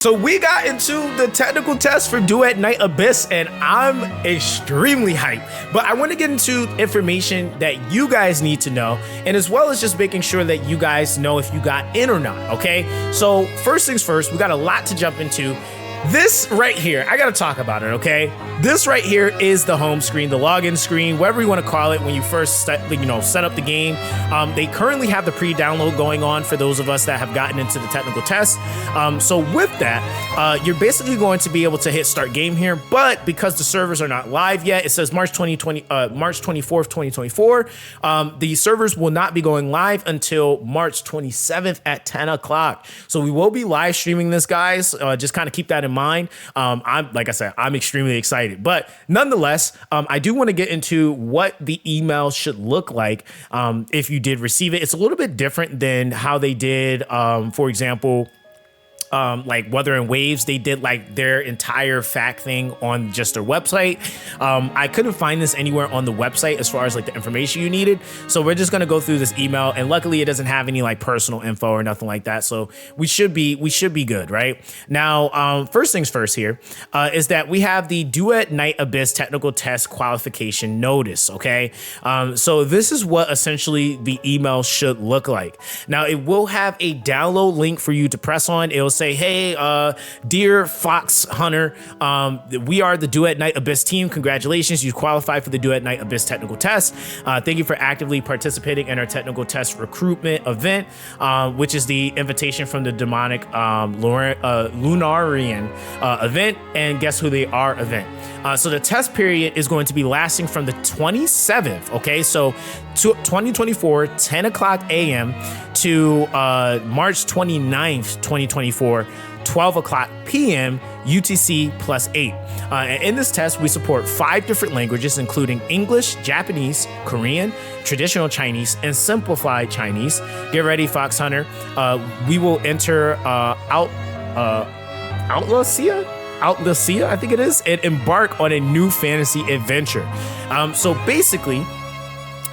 So we got into the technical test for Duet Night Abyss, and I'm extremely hyped. But I want to get into information that you guys need to know, and as well as just making sure that you guys know if you got in or not, okay? So first things first, we got a lot to jump into. This right here, I gotta talk about it, okay? This right here is the home screen, the login screen, whatever you want to call it when you first set up the game. They currently have the pre-download going on for those of us that have gotten into the technical test. So with that, you're basically going to be able to hit start game here, but because the servers are not live yet, it says March 24th, 2024. The servers will not be going live until March 27th at 10 o'clock. So we will be live streaming this, guys. Just kind of keep that in mind. Like I said, I'm extremely excited, but nonetheless, I do want to get into what the email should look like if you did receive it. It's a little bit different than how they did, for example, like Weather and Waves. They did like their entire fact thing on just their website. I couldn't find this anywhere on the website as far as like the information you needed. So we're just going to go through this email, and luckily it doesn't have any like personal info or nothing like that. So we should be good, right? Now, first things first here is that we have the Duet Night Abyss technical test qualification notice. Okay. So this is what essentially the email should look like. Now it will have a download link for you to press on. It'll say, hey, dear Fox Hunter, we are the Duet Night Abyss team. Congratulations, you qualified for the Duet Night Abyss technical test. Thank you for actively participating in our technical test recruitment event, which is the invitation from the demonic Lunarian event, and guess who they are event. So the test period is going to be lasting from the 27th, okay? So 2024, 10 o'clock a.m. to March 29th, 2024, 12 o'clock p.m. UTC +8. And in this test, we support 5 different languages, including English, Japanese, Korean, traditional Chinese, and simplified Chinese. Get ready, Fox Hunter. We will enter Outlasia, I think it is, and embark on a new fantasy adventure. So basically,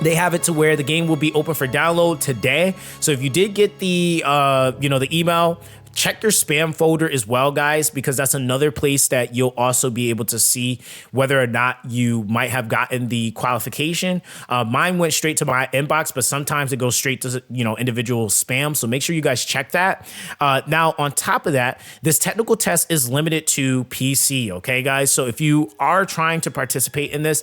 they have it to where the game will be open for download today. So if you did get the the email, check your spam folder as well, guys, because that's another place that you'll also be able to see whether or not you might have gotten the qualification. Mine went straight to my inbox, but sometimes it goes straight to individual spam. So make sure you guys check that. Now, on top of that, this technical test is limited to PC. Okay, guys. So if you are trying to participate in this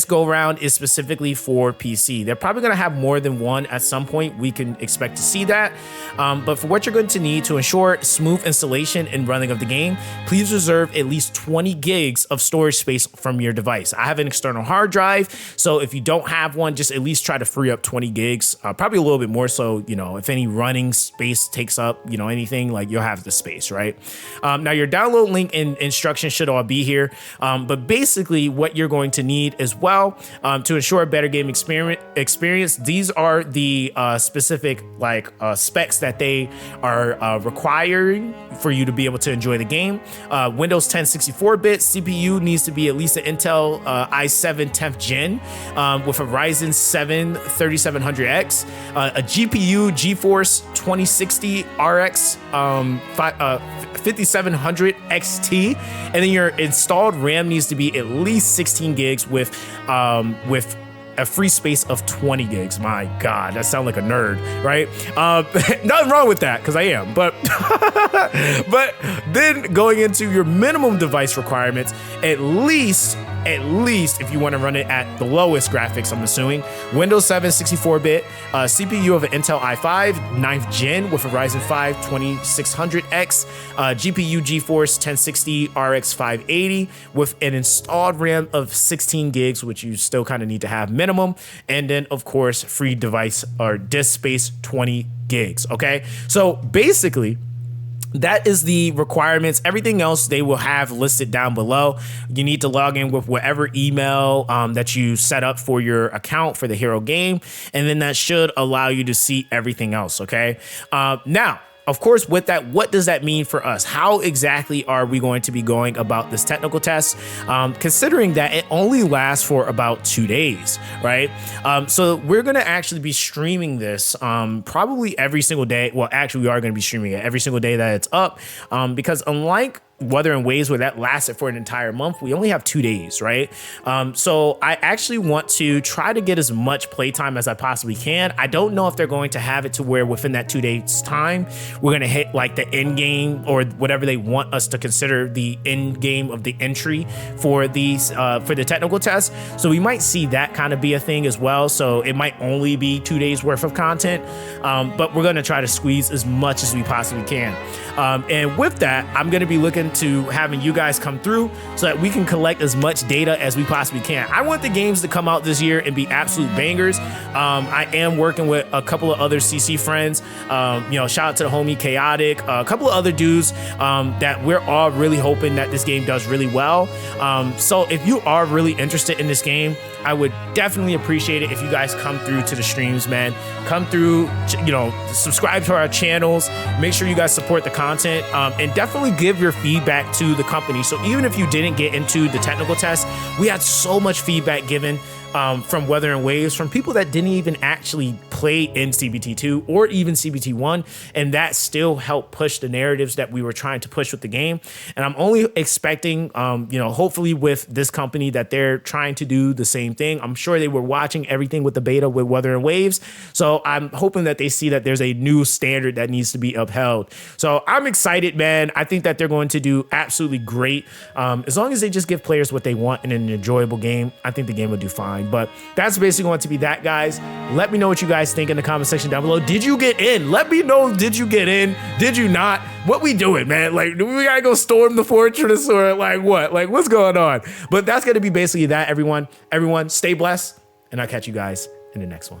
go round is specifically for PC. They're probably going to have more than one at some point. We can expect to see that. But for what you're going to need to ensure smooth installation and running of the game, please reserve at least 20 gigs of storage space from your device. I have an external hard drive, so if you don't have one, just at least try to free up 20 gigs, probably a little bit more, so if any running space takes up anything, like you'll have the space, right? Now your download link and instructions should all be here, but basically what you're going to need as well to ensure a better game experience, these are the specific specs that they are requiring for you to be able to enjoy the game. Windows 10 64-bit CPU needs to be at least an Intel i7 10th gen with a Ryzen 7 3700X, a GPU GeForce 2060 RX 5700 XT, and then your installed RAM needs to be at least 16 gigs with a free space of 20 gigs. My God, that sounds like a nerd, right? Nothing wrong with that, because I am, but but then going into your minimum device requirements, at least if you want to run it at the lowest graphics, I'm assuming, Windows 7 64-bit, CPU of an Intel i5 9th gen with a Ryzen 5 2600X, GPU GeForce 1060 RX 580 with an installed RAM of 16 gigs, which you still kind of need to have minimum, and then of course free device or disk space 20 gigs. Okay, so basically that is the requirements. Everything else they will have listed down below. You need to log in with whatever email that you set up for your account for the hero game, and then that should allow you to see everything else. Okay, now of course, with that, what does that mean for us? How exactly are we going to be going about this technical test? Considering that it only lasts for about 2 days, right? So we're going to actually be streaming this probably every single day. Well, actually, we are going to be streaming it every single day that it's up, because unlike Weather and Waves, where that lasted for an entire month, we only have 2 days, right? So I actually want to try to get as much playtime as I possibly can. I don't know if they're going to have it to where within that 2 days time, we're going to hit like the end game or whatever they want us to consider the end game of the entry for these, for the technical test. So we might see that kind of be a thing as well. So it might only be 2 days worth of content, but we're going to try to squeeze as much as we possibly can. And with that, I'm going to be looking to having you guys come through so that we can collect as much data as we possibly can. I want the games to come out this year and be absolute bangers. I am working with a couple of other CC friends. Shout out to the homie Chaotic, a couple of other dudes that we're all really hoping that this game does really well. So if you are really interested in this game, I would definitely appreciate it if you guys come through to the streams, man. Come through, subscribe to our channels. Make sure you guys support the content, and definitely give your feedback to the company. So even if you didn't get into the technical test, we had so much feedback given from Weather and Waves from people that didn't even actually play in CBT2 or even CBT1, and that still helped push the narratives that we were trying to push with the game. And I'm only expecting, hopefully with this company that they're trying to do the same thing. I'm sure they were watching everything with the beta with Weather and Waves, so I'm hoping that they see that there's a new standard that needs to be upheld. So I'm excited, man. I think that they're going to do absolutely great. As long as they just give players what they want in an enjoyable game, I think the game will do fine. But that's basically going to be that, guys. Let me know what you guys think in the comment section down below. Did you get in? Let me know. Did you get in? Did you not? What we doing, man? Like, do we gotta go storm the fortress or like what? Like, what's going on? But that's gonna be basically that, everyone. Everyone, stay blessed, and I'll catch you guys in the next one.